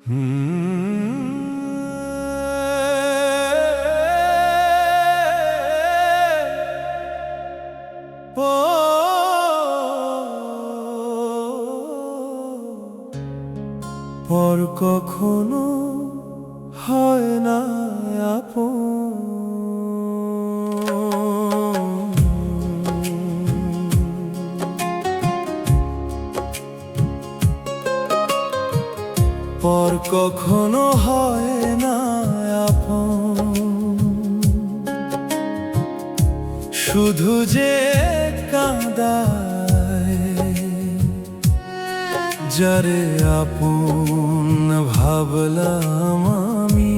পর কখনো হয় না আপন, পর কখনো হয় না আপন, শুধু যে কাঁদায় যারে আপন ভাবলাম আমি,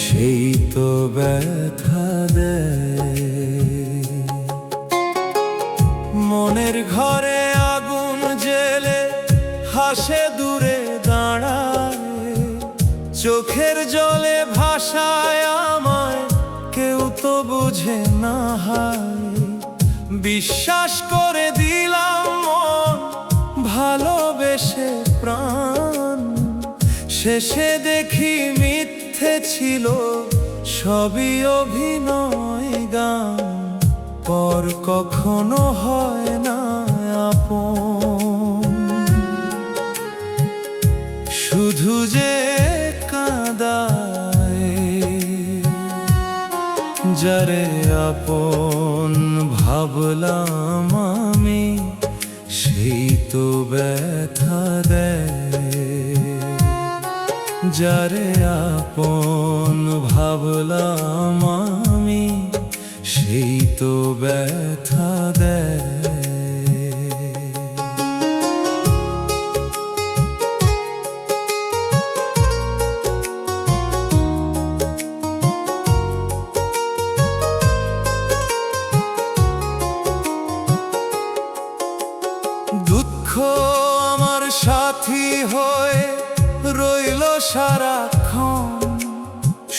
সেই তো ব্যথা দেয়। মনের ঘরে আগুন জেলে হাসে দূরে দাঁড়ায়, চোখের জলে ভাষায় আমায়, কেউ তো বুঝে না হায়। বিশ্বাস করে দিলাম মন, ভালোবেসে প্রাণ, শেষে দেখি মিথ্যে ছিল সবই অভিনয় গান। পর কখনো হয় না আপন, শুধু যে কাঁদায় যারে আপন ভাবলাম আমি, সেই তো ব্যথা দেয়। যারে আপন ভাবলাম আমি, সেই তো ব্যথা দেয়। দুঃখ আমার সাথী হয়ে রইল সারাক্ষণ,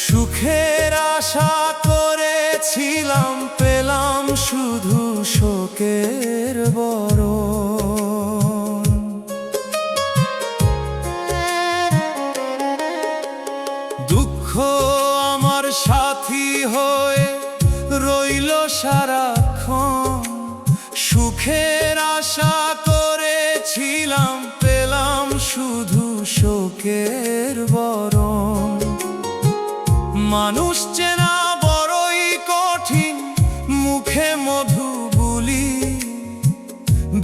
সুখের আশা করেছিলাম, পেলাম শুধু শোকের বরণ। দুঃখ আমার সাথী হয়ে রইল সারাক্ষণ, সুখের আশা করেছিলাম, পেলাম শুধু শোকের বরণ। মানুষ চেনা বড়ই কঠিন, মুখে মধু বুলি,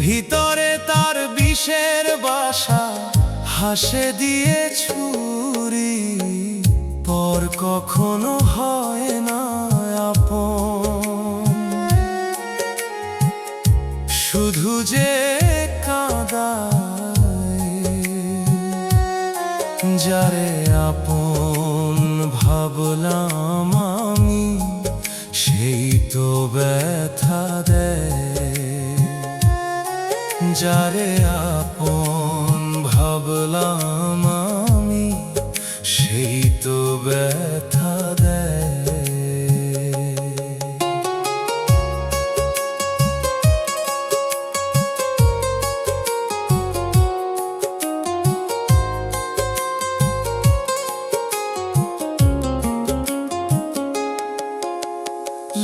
ভিতরে তার বিষের বাসা, হাসে দিয়ে ছুরি। পর কখনো হয় না আপন, শুধু যে কাঁদায় যারে আপন ভাবলাম আমি, সেই তো ব্যথা দেয়। যারে আপন ভাবলাম আমি, সেই তো ব্যথা দেয়।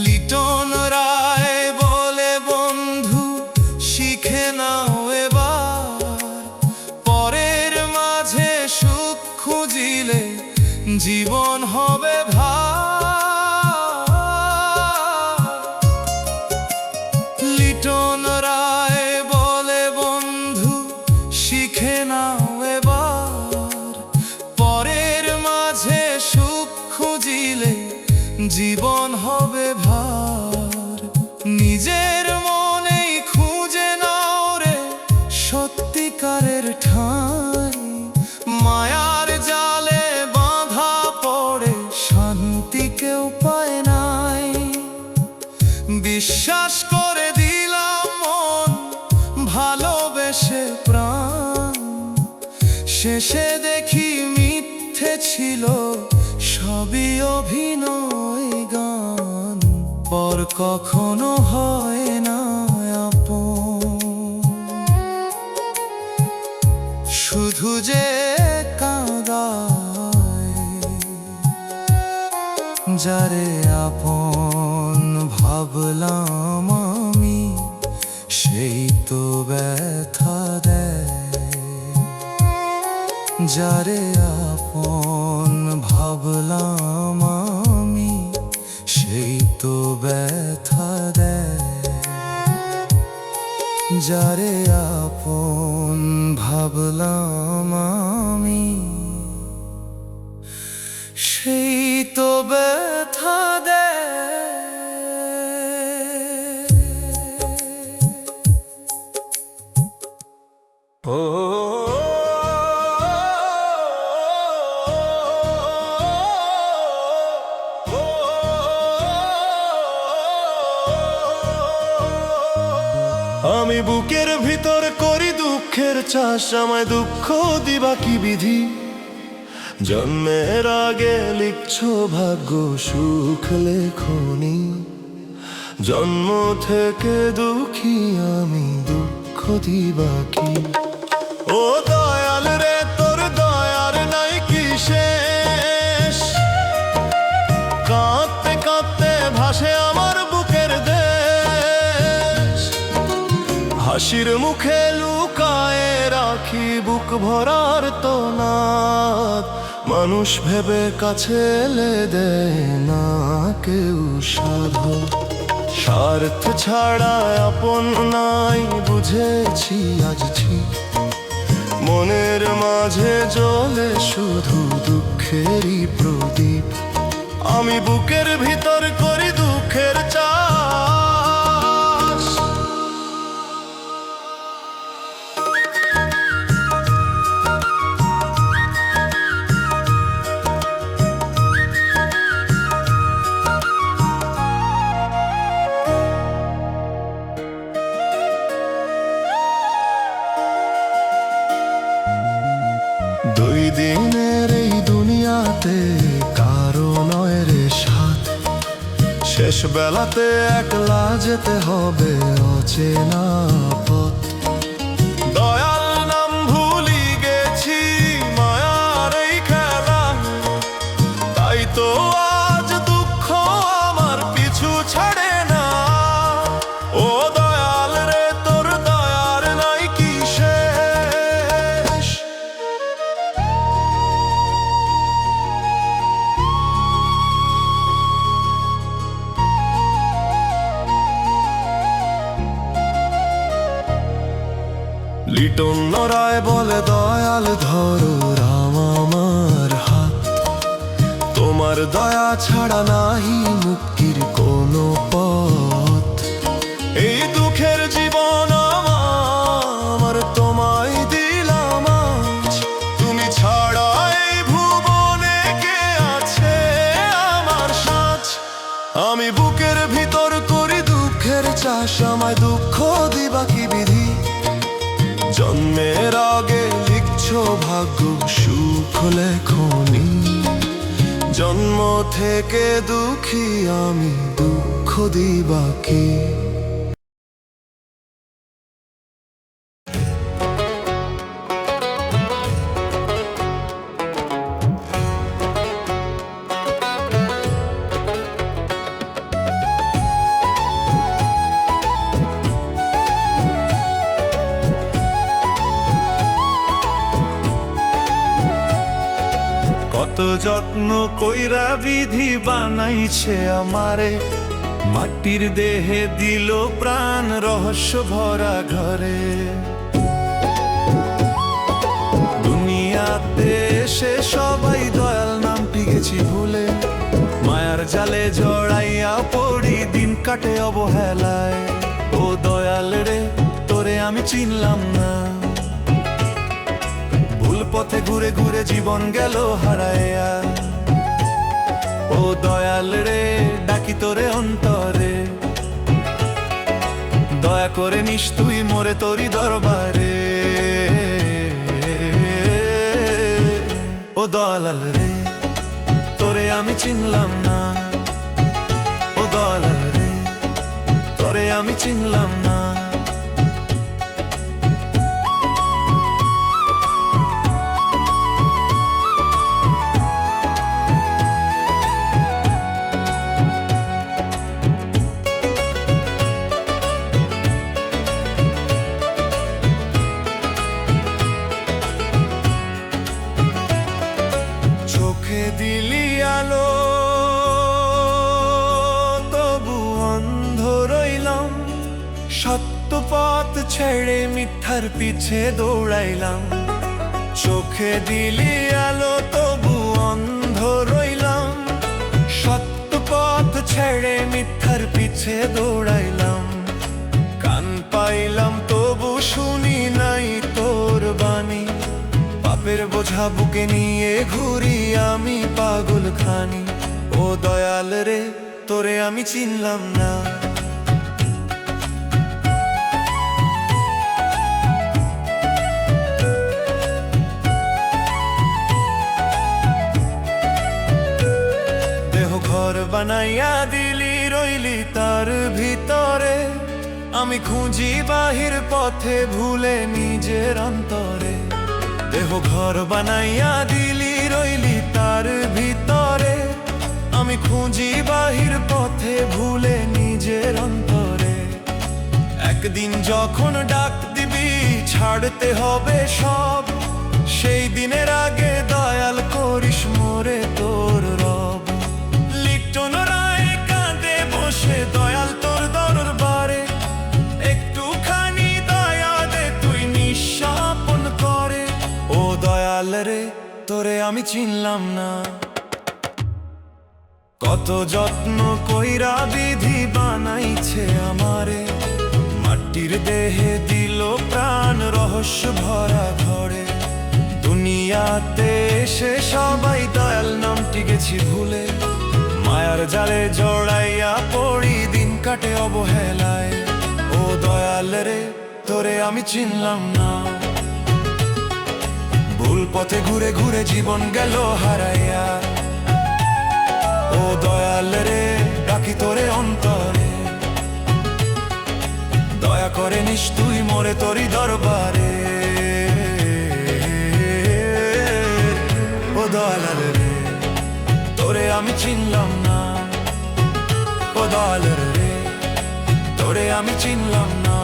লিটন রায় বলে, বন্ধু শিখে নাও এবার, পরের মাঝে সুখ খুঁজিলে জীবন হবে ভার। লিটন রায় বলে, বন্ধু শিখে নাও এবার, পরের মাঝে সুখ খুঁজিলে জীবন হবে ভার। নিজের মনেই খুঁজে নাও রে সত্যিকারের ঠাঁই, মায়ার জালে বাঁধা পড়ে শান্তি কেউ পায় নাই। বিশ্বাস করে দিলাম মন, ভালোবেসে প্রাণ, শেষে দেখি মিথ্যে ছিল সবই অভিনয় গান। পর কখনো হয় না আপন, শুধু যে কাঁদা যারে আপন ভাবলাম আমি, সেই তো ব্যথা দেয়। যারে আপন ভাবলাম আমি, সেই তো ব্যথা দেয়। যারে আপন ভাবলাম আমি, সেই তো ব্যথা দেয়। ও আমি বুকের ভিতর করি দুঃখের চাষ, আমায় দুঃখ দিবা কি বিধি? জন্মের আগে লিখছো ভাগ্য, সুখ লেখনি। জন্ম থেকে দুঃখী আমি, দুঃখ দিবা কি? ও দয়াল রে, তোর দয়ার নাই কি শেষ? কাঁদতে কাঁদতে ভাসে আমার বুকের দেশ। হাসির মুখে লুকায়ে রাখি বুক ভরার তোনাদ, মানুষ ভেবে কাছে এলে দেয় না কেউ সাধু। স্বার্থ ছাড়া আপন নাই বুঝেছি আজ ঠিক, মনের মাঝে জ্বলে শুধু দুঃখেরই প্রদীপ। আমি বুকের ভিতর করি দুঃখের চাষ। দুই দিনের এই দুনিয়াতে কারো নয় রে সাথ, শেষ বেলাতে একলা যেতে হবে অচেনা পথ। দয়াল নাম ভুলি গেছি মায়ার এই খেলা, তাই তো আজ দুঃখ আমার পিছু ছাড়ে না। ও দয়াল রে, তোর দয়ার নাই কি শেষ? লিটন রায় বলে দয়াল ধরো রাম আমার হাত, তোমার দয়া ছাড়া নাহি মুক্তির কোনো পথ। এই দুঃখের জীবন আমার তোমায় দিলাম আজ, তুমি ছাড়া এই ভুবনে কে আছে আমার সাজ? আমি বুকের ভিতর করি দুঃখের চাষ, আমায় দুঃখ দিবা কি বিধি? জন্মের আগে লিখছো ভাগ্য, সুখ লেখনি। জন্ম থেকে দুঃখী আমি, দুঃখ দিবা কি? কত যত্ন কইরা বিধি বানাইছে আমারে, মাটির দেহে দিল প্রাণ রহস্য ভরা ঘরে। দুনিয়াতে এসে সবাই দয়াল নামটি গেছি ভুলে, মায়ার জালে জড়াইয়া পড়ি দিন কাটে অবহেলায়। ও দয়াল রে, তোরে আমি চিনলাম না, পথে ঘুরে ঘুরে জীবন গেল হারাইয়া। ও দয়াল রে, ডাকি তোরে অন্তরে, দয়া করে নিস তুই মোরে তোরি দরবারে। ও দয়াল রে, তোরে আমি চিনলাম না। ও দয়াল রে, তোরে আমি চিনলাম না। চোখে দিলি আলো, তবু অন্ধ রইলাম। সত্য পথ ছেড়ে মিথ্যার পিছে দৌড়াইলাম। চোখে দিলি আলো, তবু অন্ধ রইলাম। সত্য পথ ছেড়ে মিথ্যার পিছে দৌড়াইলাম। কান পাইলাম তবু শুনি নাই তোর বাণী। পাপের বোঝা বুকে নিয়ে ঘুরি আমি পাগল খানি। ও দয়াল রে, তোরে আমি চিনলাম না। দেহ ঘর বানাইয়া দিলি, রইলি তার ভিতরে। আমি খুঁজি বাহির পথে, ভুলে নিজের অন্তরে। দেহ ঘর বানাইয়া দিলি, রইলি তার ভিতরে। আমি খুঁজি বাহির পথে, ভুলে নিজের অন্তরে। একদিন যখন ডাক দিবি, ছাড়তে হবে সব। সেই দিনের আগে দয়াল করিস মোরে তোর রব। লিটন রায় কাঁদে বসে দয়াল তোর দরবারে। একটুখানি দয়া দে তুই নিঃস্বাপন করে। ও দয়াল রে, তোরে আমি চিনলাম না। কত যত্ন কইরা বিধি বানাইছে আমারে। মাটির দেহে দিল প্রাণ, রহস্য ভরা ঘরে। দুনিয়াতে এসে সবাই দয়াল নামটি গেছি ভুলে। মায়ার জালে জড়াইয়া পড়ি, দিন কাটে অবহেলায়। ও দয়াল রে, তোরে আমি চিনলাম না। ভুল পথে ঘুরে ঘুরে জীবন গেল হারাইয়া। ও দয়াল রে, ডাকি তোরে অন্তরে। দয়া করে নিস তুই মোরে তোরি দরবারে। ও দয়াল রে, তোরে আমি চিনলাম না। ও দয়াল রে, তোরে আমি চিনলাম না।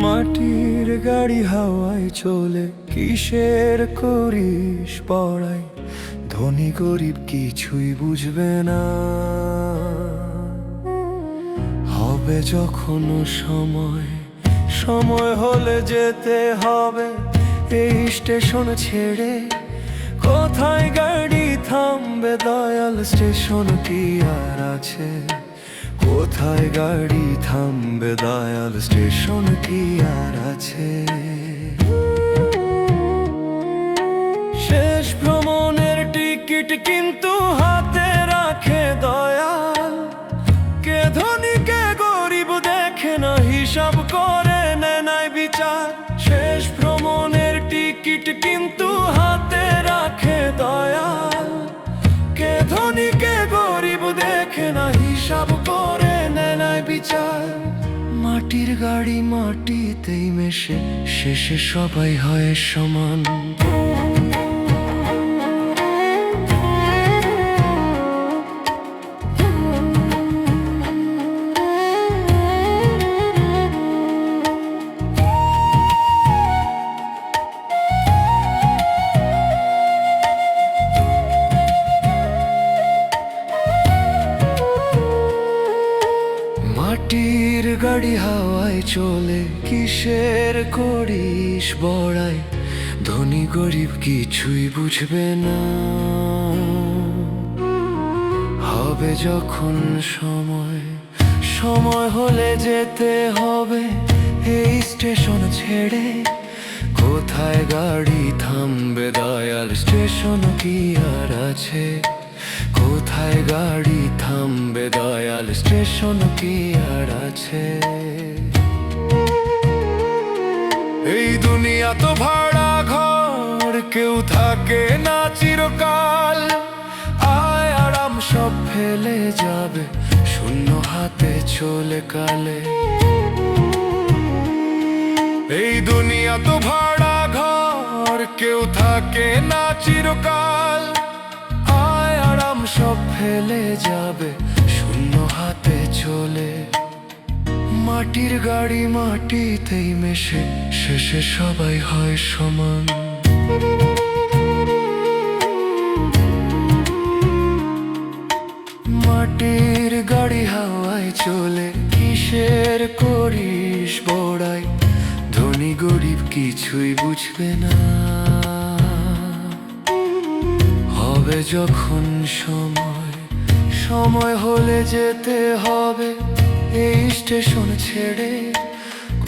মাটির গাড়ি হাওয়ায় চলে, কিসের করিস পড়াই। ধনী গরিব কিছুই বুঝবে না। হবে যখন সময়, সময় হলে যেতে হবে এই স্টেশন ছেড়ে। কোথায় গাড়ি থামবে দয়াল, স্টেশন কি আর আছে? কোথায় গাড়ি থামবে দয়াল, স্টেশন কি আর আছে? শেষ ভ্রমণের টিকিট কিন্তু হাতে রাখে দয়াল। কে ধনী কে গরিব দেখে না, হিসাব করে নেয় বিচার। শেষ ভ্রমণের টিকিট কিন্তু হাতে রাখে দয়াল। কে ধনী কে গরিব দেখে না, হিসাব করে নেয় বিচার। মাটির গাড়ি মাটিতেই মেশে, শেষে সবাই হয় সমান। মাটির গাড়ি হাওয়ায় চলে, কিসের করিস বড়াই। ধনী গরিব কিছুই বুঝবে না। হবে যখন সময়, সময় হলে যেতে হবে এই স্টেশন ছেড়ে। কোথায় গাড়ি থামবে দয়াল, স্টেশন কি আর আছে? কোথায় গাড়ি থামবে দয়াল, স্টেশন কি আর আছে? এই দুনিয়া তো ভাড়া ঘর, কেউ থাকে না চিরকাল। আয় আরাম সব ফেলে যাবে শূন্য হাতে চলে কালে। এই দুনিয়া তো ভাড়া ঘর, কেউ থাকে না চিরকাল। আয় আরাম সব ফেলে যাবে শূন্য হাতে চলে। মাটির গাড়ি মাটিতেই মেশে, শেষে সবাই হয় সমান। মাটির গাড়ি হাওয়ায় চলে, কিসের করিস বড়াই? ধনী গরিব কিছুই বুঝবে না। হবে যখন সময়, সময় হলে যেতে হবে এই স্টেশন ছেড়ে।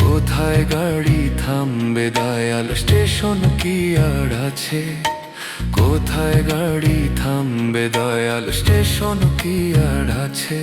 কোথায় গাড়ি থামবে দয়াল, স্টেশন কি আর আছে? কোথায় গাড়ি থামবে দয়াল, স্টেশন কি আর আছে?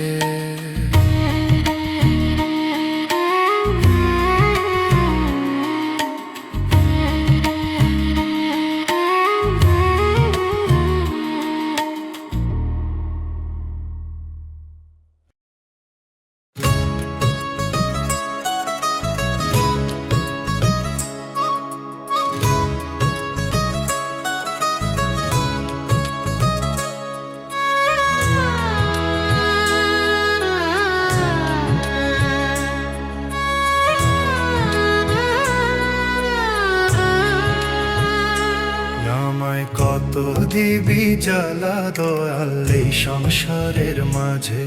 কত দিবি জ্বালা দয়াল এই সংসারের মাঝে,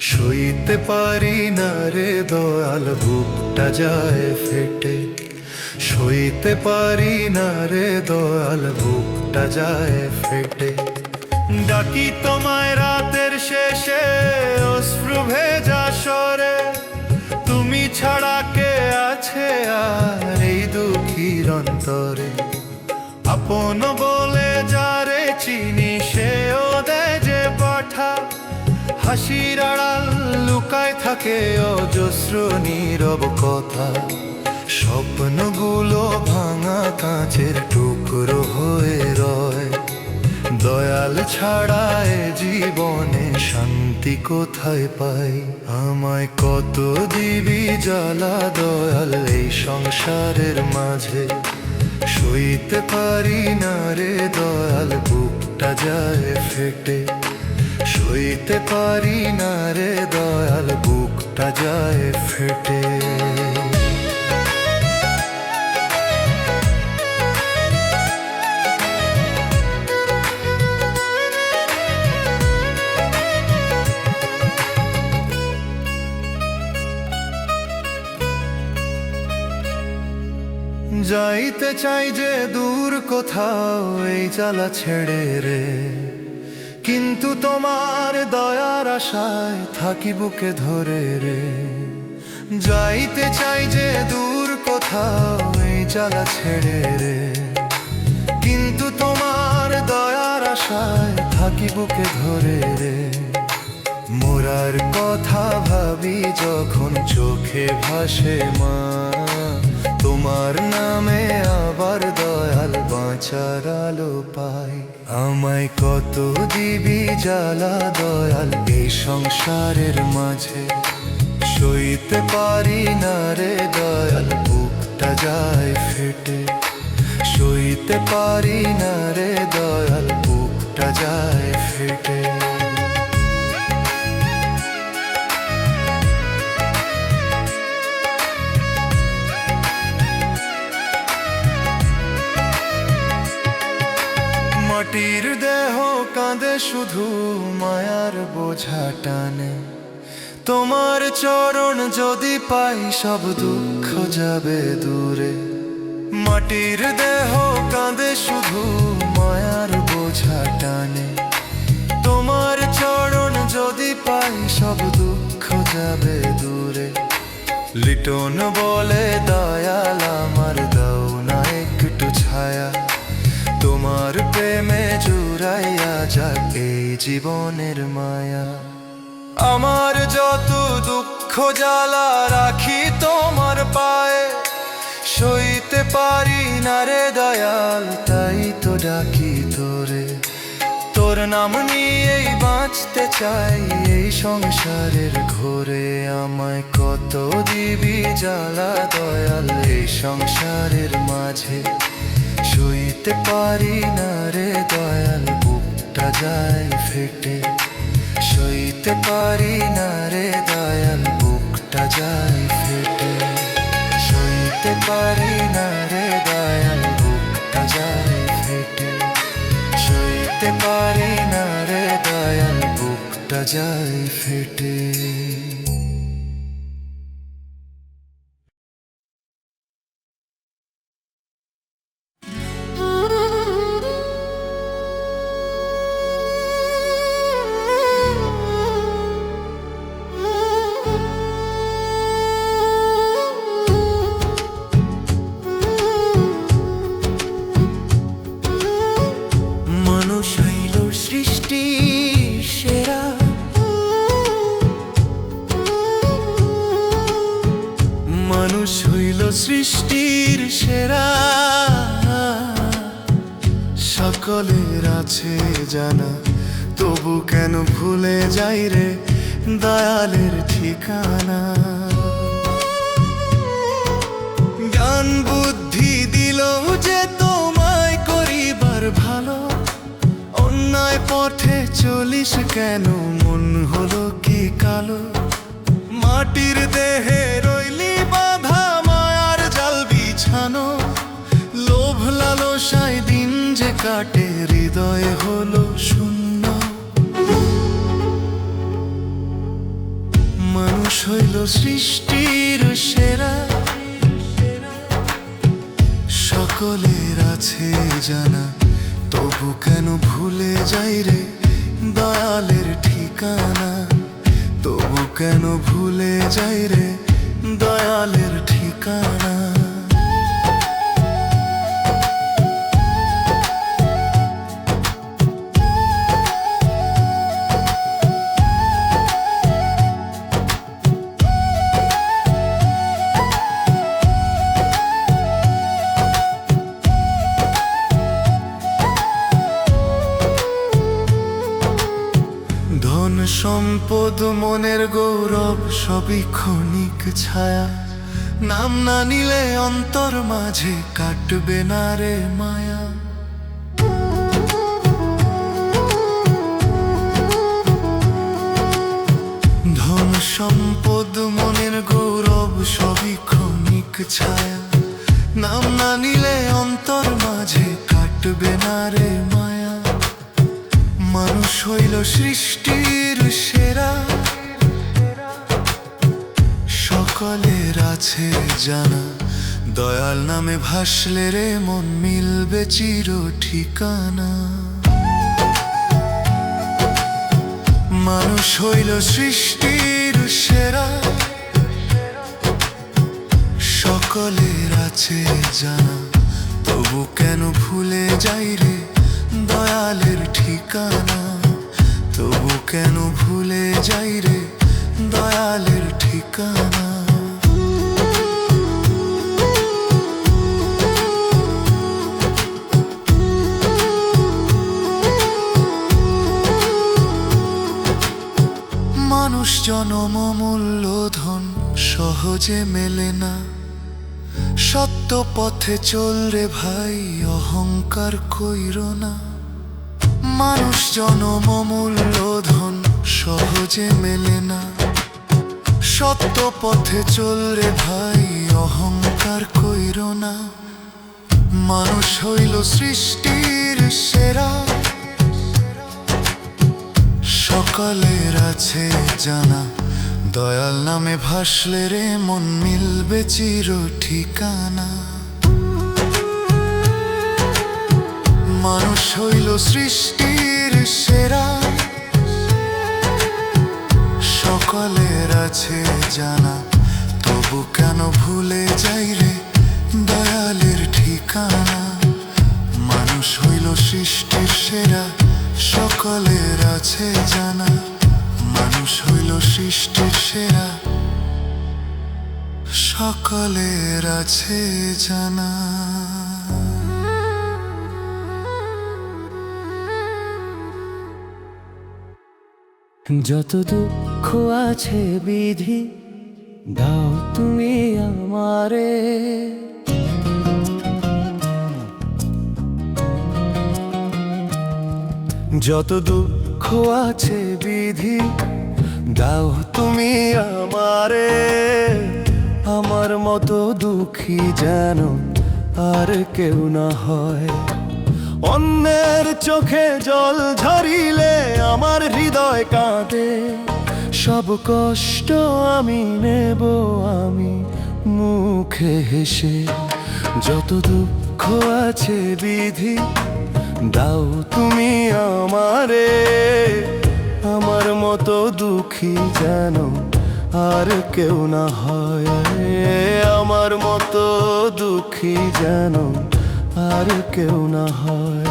সইতে পারি না রে দয়াল বুকটা যায় ফেটে। সইতে পারি না রে দয়াল বুকটা যায় ফেটে। ডাকি তোমায় রাতের শেষে অশ্রু ভেজা স্বরে, তুমি ছাড়া কে আছে আর এই দুঃখীর অন্তরে? আপন বলে যারে চিনি সেও দেয় যে পাঠা, হাসির আড়াল লুকায় থাকে অজস্র নীরব কথা। স্বপ্নগুলো ভাঙা কাঁচের টুকরো হয়ে রয়, দয়াল ছাড়া এ জীবনে শান্তি কোথায় পাই? আমায় কত দিবি জ্বালা দয়াল এই সংসারের মাঝে, সইতে পারি না রে দয়াল বুকটা যায় ফেটে। সইতে পারি না রে দয়াল বুকটা যায় ফেটে। যাইতে চাই যে দূর কোথাও এই জ্বালা ছেড়ে রে, কিন্তু তোমার দয়ার আশায় থাকি বুকে ধরে রে। যাইতে চাই যে দূর কোথাও এই জ্বালা ছেড়ে রে, কিন্তু তোমার দয়ার আশায় থাকি বুকে ধরে রে। মোরার কথা ভাবি যখন চোখে ভাসে মা, তোমার নামে আবার দয়াল বাঁচার আলো পাই। আমায় কত দিবি জ্বালা দয়াল এই সংসারের মাঝে, সইতে পারি না রে দয়াল বুকটা যায় ফেটে। সইতে পারি না রে দয়াল বুকটা যায় ফেটে। মাটির দেহ কাঁদে শুধু মায়ার বোঝা টানে, তোমার চরণ যদি পাই সব দুঃখ যাবে দূরে। মাটির দেহ কাঁদে শুধু মায়ার বোঝা টানে, তোমার চরণ যদি পাই সব দুঃখ যাবে দূরে। লিটন বলে দয়াল আমার দাও না একটু ছায়া, তোমার প্রেমে জুড়াইয়া যাক এই জীবনের মায়া। আমার যত দুঃখ জ্বালা রাখি তোমার পায়ে, সইতে পারি না রে দয়াল তাই তো ডাকি তোরে। তোর নাম নিয়েই বাঁচতে চাই এই সংসারের ঘোরে, আমায় কত দিবি জ্বালা দয়াল এই সংসারের মাঝে। সইতে পারি না রে দয়াল, বুকটা যায় ফেটে। সইতে পারি না রে দয়াল, বুকটা যায় ফেটে। সইতে পারি না রে দয়াল, বুকটা যায় ফেটে। সইতে পারি না রে দয়াল, বুকটা যায় ফেটে। মানুষ হইল সৃষ্টির সেরা, মানুষ হইল সৃষ্টির সেরা। সকলের আছে জানা, তবু কেন ভুলে যাই রে দয়ালের ঠিকানা। জ্ঞান বুদ্ধি দিল যে তোমায় করিবার ভালো, অন্যায় পথে চলিস কেন মন হলো কি কালো। মাটির দেহে রইলি বাঁধা মায়ার জাল বিছানো, লোভ লালসায় দিন যে কাটে হৃদয় হলো শূন্য। মানুষ হইল সৃষ্টির সেরা, সকলের আছে জানা, তবু কেন ভুলে যাই রে দয়ালের ঠিকানা। তবু কেন ভুলে যাই রে দয়ালের ঠিকানা। ধন সম্পদ মনের গৌরব সবই ক্ষণিক ছায়া, নাম না নিলে অন্তর মাঝে কাটবে না রে মায়া। ধন সম্পদ মনের গৌরব সবই ক্ষণিক ছায়া, নাম না নিলে অন্তর মাঝে কাটবে না রে মায়া। মানুষ হইল সৃষ্টির সেরা, সকলের আছে জানা, দয়াল নামে ভাসলে রে মন মিলবে চির ঠিকানা। মানুষ হইল সৃষ্টির সেরা, সকলের আছে জানা, তবু কেন ভুলে যাই রে দয়ালের ঠিকানা। তবু কেন ভুলে যাই রে দয়ালের ঠিকানা। মানুষ জনম মূল্যধন সহজে মেলে না, সত্য পথে চল রে ভাই অহংকার কইরো না। মানুষ জনম মূল্যধন সহজে মেলে না, সত্য পথে চল রে ভাই অহংকার কইরো না। মানুষ হইল সৃষ্টির সেরা, সকলের আছে জানা, দয়াল নামে ভাসলে রে মন মিলবে চির ঠিকানা। মানুষ হইল সৃষ্টির সেরা, সকলের আছে জানা, তবু কেন ভুলে যাই রে দয়ালের ঠিকানা। মানুষ হইল সৃষ্টির সেরা, সকলের আছে জানা, মানুষ হইল সৃষ্টির সেরা, সকলের আছে জানা। যত দুঃখ আছে বিধি দাও তুমি আমারে, যত দুঃখ আছে বিধি দাও তুমি আমারে, আমার মতো দুঃখী যেন আর কেউ না হয়। অন্যের চোখে জল ঝরিলে আমার হৃদয় কাঁদে, সব কষ্ট আমি নেব আমি মুখে হেসে। যত দুঃখ আছে বিধি দাও তুমি আমারে, আমার মতো দুঃখী যেন আর কেউ না হয়, আমার মতো দুঃখী যেন আর কেউ না হয়।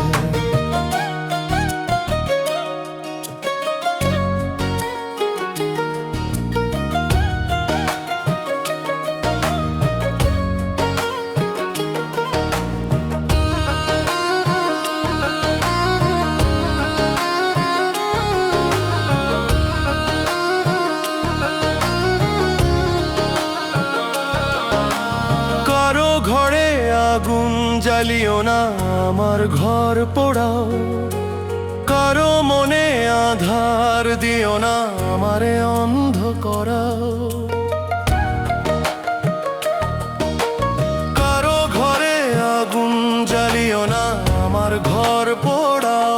কারো ঘরে আগুন জ্বালিও না আমার ঘর পোড়াও, কারো মনে আধার দিও না আমারে অন্ধ করাও। কারো ঘরে আগুন জ্বালিও না আমার ঘর পোড়াও,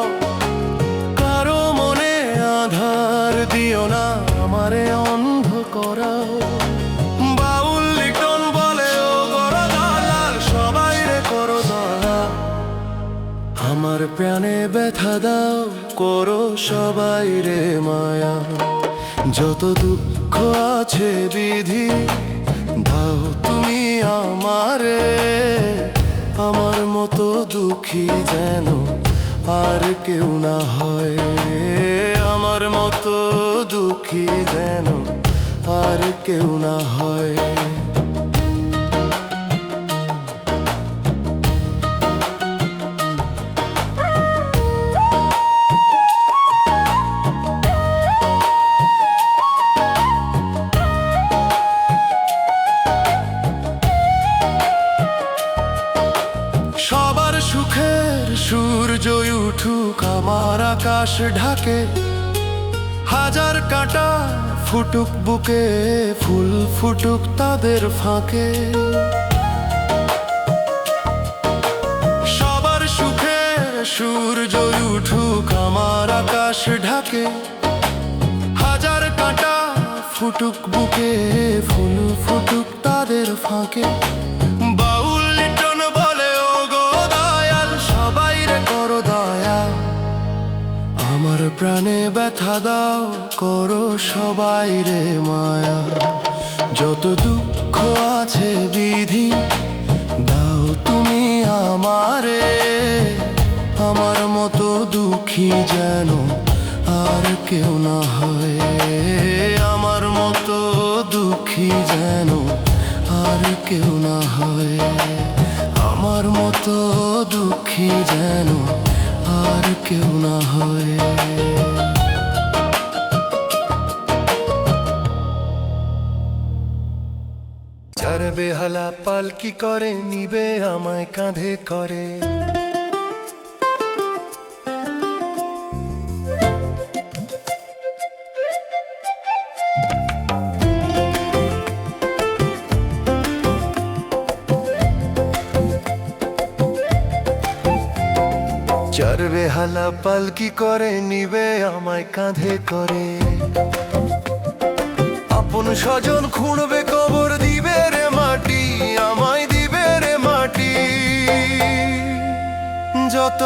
কারো মনে আধার দিও না আমারে অন্ধ করাও। বাউল লিটন বলে ও গরদালাল সবাই রে করো দয়া, আমার প্রাণে ব্যথা দাও করো সবাই রে মায়া। যত দুঃখ আছে বিধি দাও তুমি আমারে, আমার মতো দুঃখী যেন আর কেউ না হয়, আমার মতো দুঃখী যেন আর কেউ না হয়। সবার সুখের সূর্য উঠুক আমার আকাশ ঢাকে, হাজার কাঁটা ফুটুক বুকে ফুল ফুটুক তাদের ফাঁকে। সবার সুখের সূর্য উঠুক আমার আকাশ ঢাকে, হাজার কাঁটা ফুটুক বুকে ফুল ফুটুক তাদের ফাঁকে। বাউল লিটন বলে ও গো দয়াল সবাই রে করো দয়া, আমার প্রাণে ব্যথা দাও করো সবাই রে মায়া। যত দুঃখ আছে বিধি দাও তুমি আমারে, আমার মতো দুঃখী যেন আর কেউ না হয়, আমার মতো দুঃখী যেন আর কেউ না হয়, আমার মতো দুঃখী যেন আর কেউ না হয়। যার বেহালা পালকি করে নিবে আমায় কাঁধে করে, যার বেহালা পালকি করে নিবে আমায় কাঁধে করে। আপন স্বজন খুঁড়বে কবর দিবে রে মাটি, আমায় দিবে রে মাটি। যত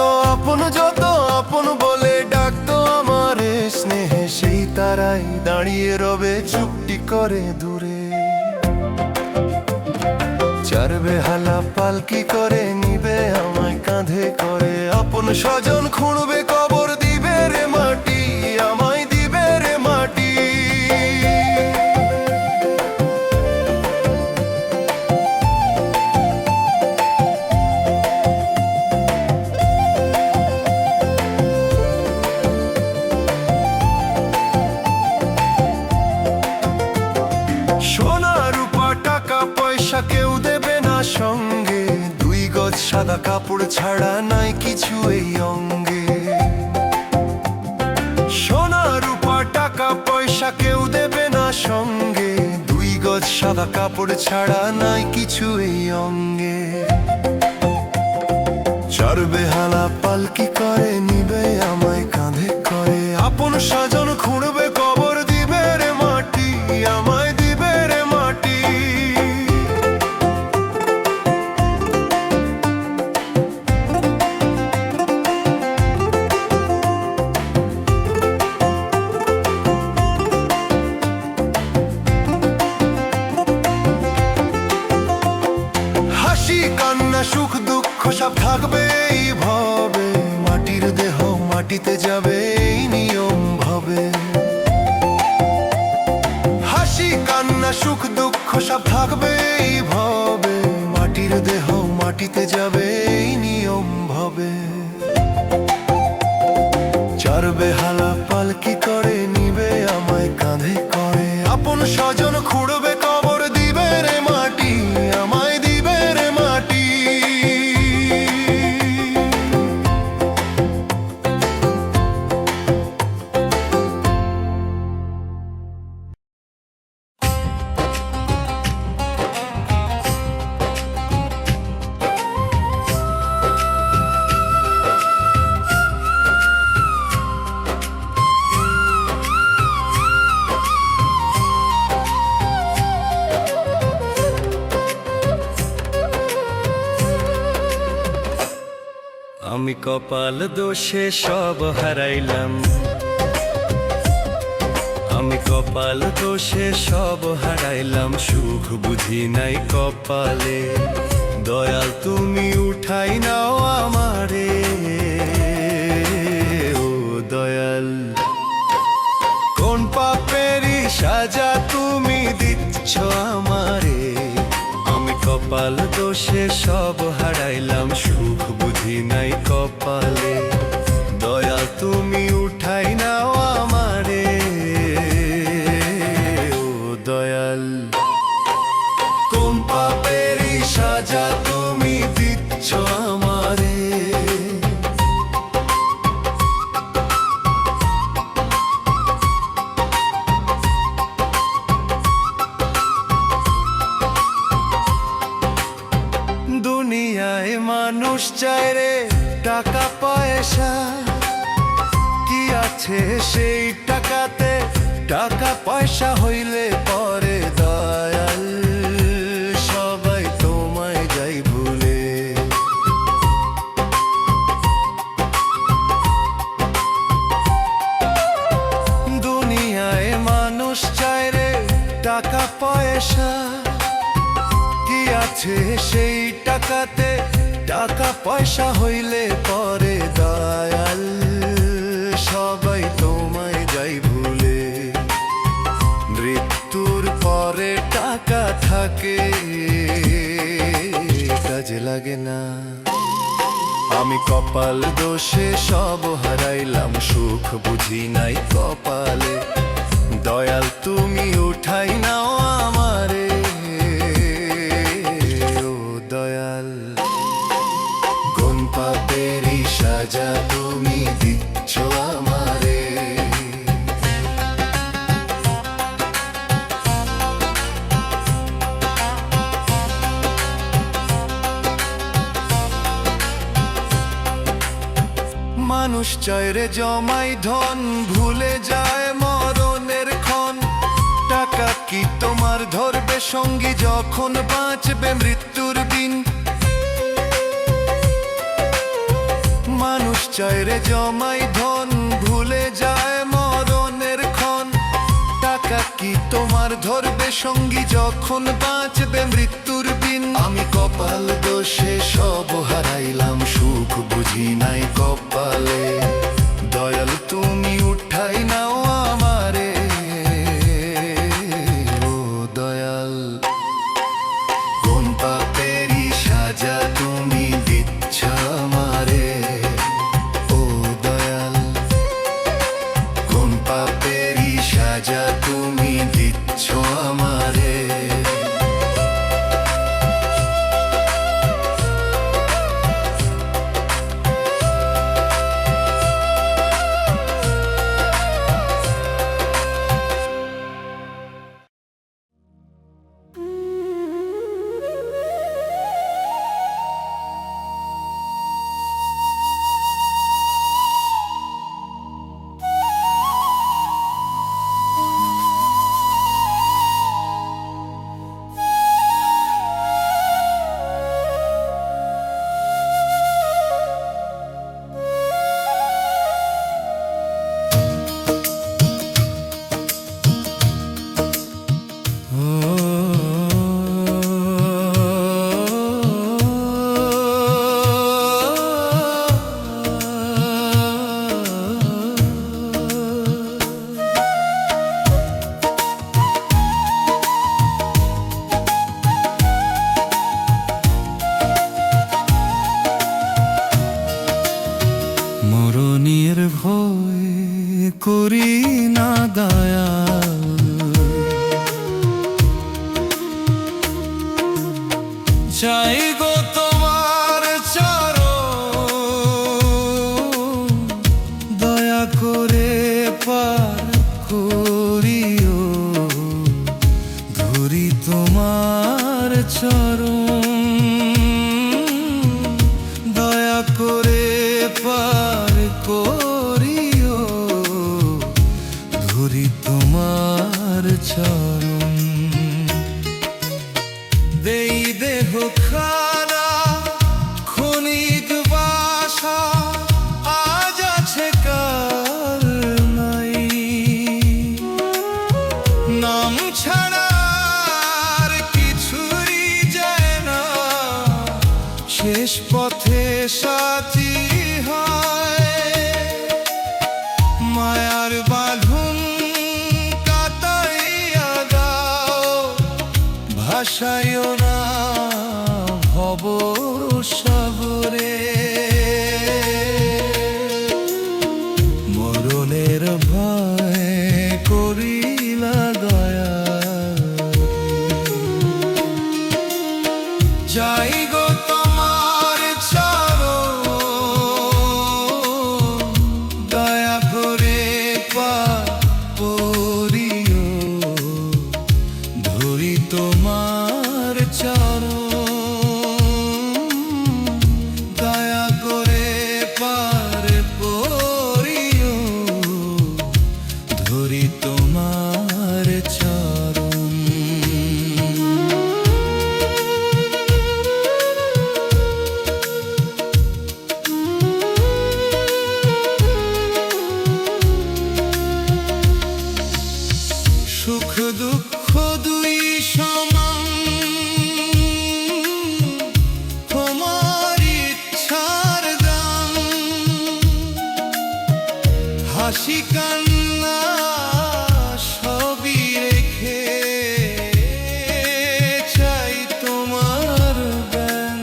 আপন বলে ডাকতো আমারে স্নেহে, সেই তারাই দাঁড়িয়ে রবে চুপটি করে দূরে। যার বেহালা পালকি করে নিবে আমায় কাঁধে করে, আপন স্বজন খুঁড়বে কবর দিবে রে মাটি, আমায় দিবে রে মাটি। পয়সা কেউ দেবে না সঙ্গে, 2 গজ সাদা কাপড় ছাড়া নাই কিছু এই অঙ্গে। সোনা রূপা টাকা পয়সা কেউ দেবে না সঙ্গে, 2 গজ সাদা কাপড় ছাড়া নাই কিছু এই অঙ্গে। 4 বেহালা পালকি করে নিবে আমায় কাঁধে করে, আপন স্বজন খুঁড়বে কবর দিবে রে মাটি, আমায় দিবে রে মাটি। হাসি কান্না সুখ দুঃখ সব থাকবে এইভাবে, মাটির দেহ মাটিতে যাবে এই নিয়ম ভাবে। হাসি কান্না সুখ দুঃখ সব থাকবে এইভাবে, মাটির দেহ মাটিতে যাবে এই নিয়ম ভাবে। 4 বেহালা পালকি করে নিবে আমায় কাঁধে করে, আপন স্বজন খুঁড়বে কবর দিবে রে মাটি, আমায় দিবে রে মাটি। আমি কপাল দোষে সব হারাইলাম, আমি কপাল দোষে সব হারাইলাম, সুখ বুঝি নাই কপালে। দয়াল তুমি উঠাই নাও আমারে, ও দয়াল কোন পাপেরই সাজা তুমি দিচ্ছ আমারে। আমি কপাল দোষে সব হারাইলাম, সুখ বুঝি নাই কপালে। দয়াল তুমি উঠাই নাও আমারে, ও দয়াল কোন পাপেরই সাজা তুমি দিচ্ছ আমারে। দুনিয়ায় মানুষ চায় রে টাকা পয়সা, কি আছে সেই টাকাতে, টাকা পয়সা হইলে পরে দয়াল সবাই তোমায় যাই ভুলে। দুনিয়ায় মানুষ চায় রে টাকা পয়সা, কি আছে সেই টাকাতে, টাকা পয়সা হইলে পরে দয়াল সবাই তোমায় যাই ভুলে। মৃত্যুর পরে টাকা থাকে কাজে লাগে না, আমি কপাল দোষে সব হারাইলাম, সুখ বুঝি নাই কপালে। দয়াল তুমি উঠাই নাও আমারে, ও দয়াল কোন পাপেরই সাজা তুমি দিচ্ছ আমারে। মানুষ চায় রে জমাই ধন, ভুলে যায় মরণের ক্ষণ। টাকা কি তোমার ধরবে সঙ্গী যখন বাঁচবে মৃত্যুর দিন। মানুষ চায় রে জমাই ধন, ভুলে যায় মরণের ক্ষণ। টাকা কি তোমার ধরবে সঙ্গী যখন বাঁচবে মৃত্যুর দিন। আমি কপাল দোষে সব হারাইলাম, সুখ বুঝি নাই কপালে। দয়াল তুমি উঠাই নাও আমারে, ও দয়াল কোন পাপেরই সাজা তুমি দিচ্ছ আমারে। ও দয়াল কোন পাপেরই সাজা তুমি দিচ্ছ আমারে। চরণ দয়া করে পার করিও, ধরি তোমার চরণ। দেই দেহ খানা ক্ষণিক বাসা, আজ আছে কাল নাই। নাম ছাড়া আর কিছুই যায় না, শেষ পথে সাথী হয়। মায়ার বাঁধন কাটাইয়া দাও, ভাসাইও না ভব সাগরে। মরণের ভয় করিলা দয়া, যাই গো তোমার চরণ দয়া করে পার করিও, ধরি তোমার চরণ দয়া করে পার করিও, ধরি তোমার চরণ। সুখ দুঃখ দুই সমান, তোমার ইচ্ছার দান। হাসি কান্না সবই রেখে চাই তোমার জ্ঞান।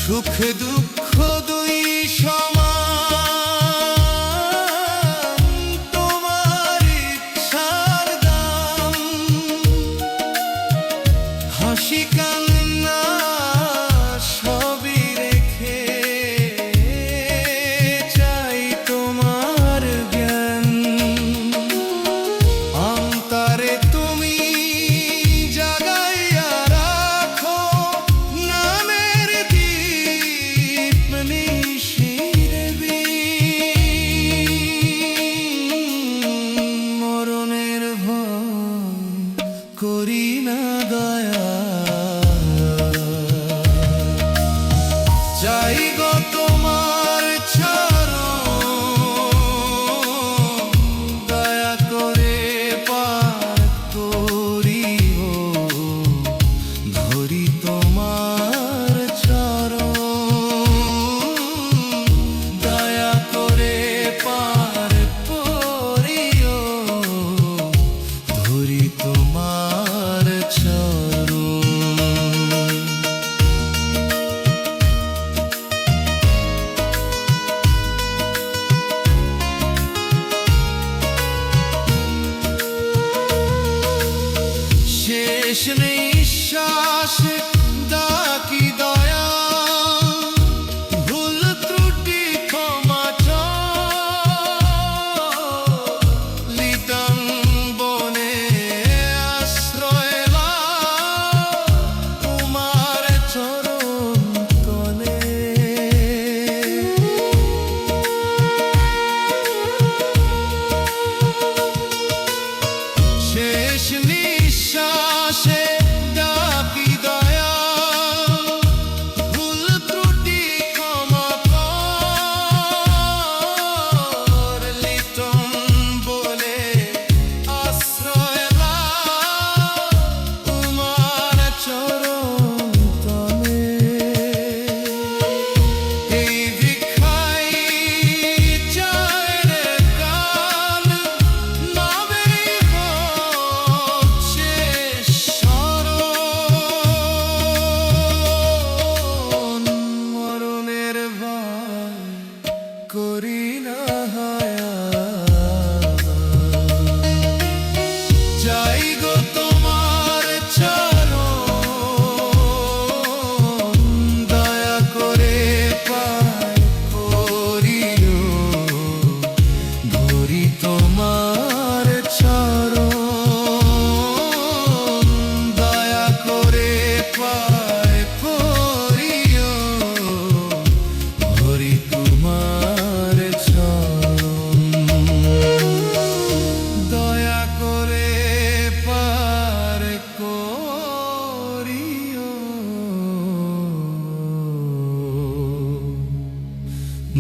সুখ দুঃখ দুই সমান, তোমার ইচ্ছার দাম। হাসি কান্না সবই রেখে চাই তোমার জ্ঞান। অন্তরে তুমি জাগাইয়া রাখো নামের দীপ নিশিরে বিন। মরণের ভয় করি না দয়া, যাই গো তোমার চরণ দয়া করে পার করিও, ধরি তোমার চরণ দয়া করে পার করিও, ধরি তোমার চরণ। শেষ নিঃশ্বাস ডাকি দয়া, ভুল ত্রুটি ক্ষমা লিতং বনে আশ্রয় লাও, তোমার চরণ তলে। শেষ নিঃশ্বাসে ডাকি দয়া, ভুল ত্রুটি ক্ষমা কর, লিটন বলে আশ্রয় লাও, তোমার চরণ তলে। এই ভিক্ষাই চাই রে কাল, নামেরই হোক শেষ শরণ। মরণের ভয় করি না হায়া, যাই গো তোমার চরণ দয়া করে পার করিও, ধরি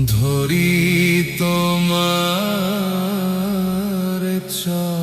ধরি তোমার চরণ।